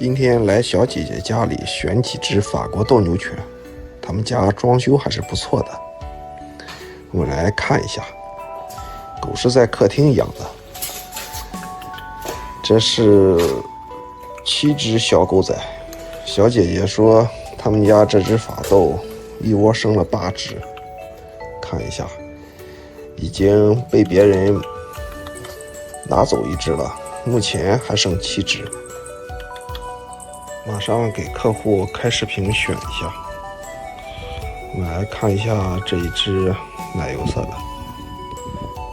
今天来小姐姐家里选几只法国斗牛犬，他们家装修还是不错的。我们来看一下，狗是在客厅养的，这是7只小狗仔。小姐姐说他们家这只法斗一窝生了8只，看一下，已经被别人拿走1只了，目前还剩7只。马上给客户开视频选一下，我们来看一下这一只奶油色的，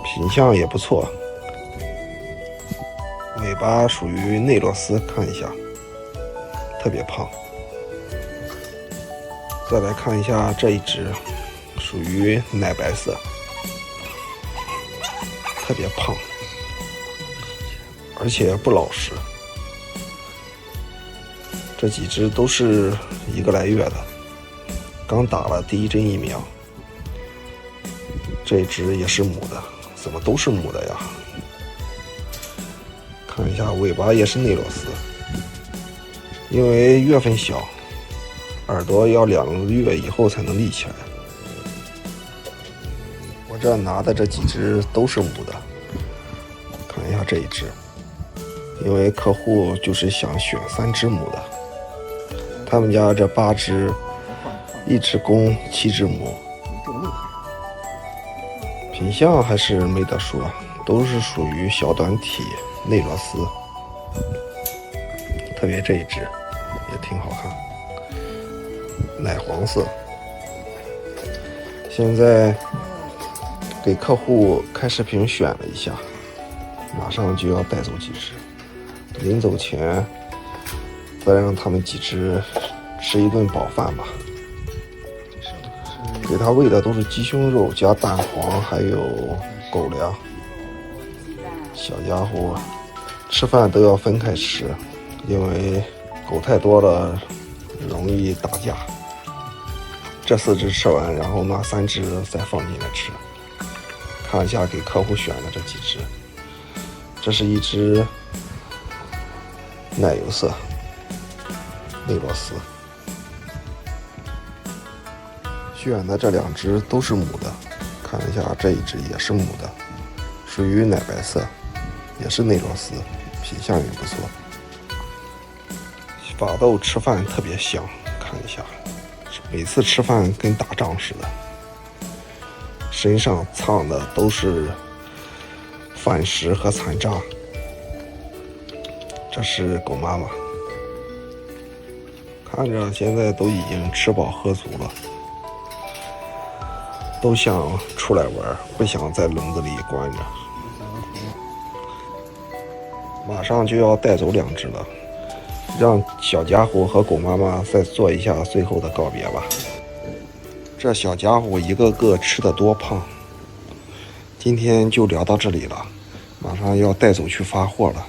品相也不错，尾巴属于内罗斯，看一下，特别胖。再来看一下这一只，属于奶白色，特别胖，而且不老实。这几只都是1个来月的，刚打了第1针疫苗。这只也是母的，怎么都是母的呀？看一下尾巴也是内罗斯，因为月份小，耳朵要2个月以后才能立起来。我这拿的这几只都是母的，看一下这一只，因为客户就是想选3只母的。他们家这8只，1只公，7只母，品相还是没得说，都是属于小短体内罗斯，特别这一只也挺好看，奶黄色。现在给客户开视频选了一下，马上就要带走几只，临走前再让他们几只吃一顿饱饭吧。给他喂的都是鸡胸肉加蛋黄，还有狗粮。小家伙吃饭都要分开吃，因为狗太多了容易打架。这4只吃完，然后那3只再放进来吃。看一下给客户选的这几只，这是一只奶油色内罗斯，选的这2只都是母的，看一下这一只也是母的，属于奶白色，也是内罗斯，品相也不错。法斗吃饭特别香，看一下，每次吃饭跟打仗似的，身上藏的都是饭食和残渣。这是狗妈妈，看着现在都已经吃饱喝足了，都想出来玩，不想在笼子里关着。马上就要带走2只了，让小家伙和狗妈妈再做一下最后的告别吧。这小家伙一个个吃得多胖。今天就聊到这里了，马上要带走去发货了。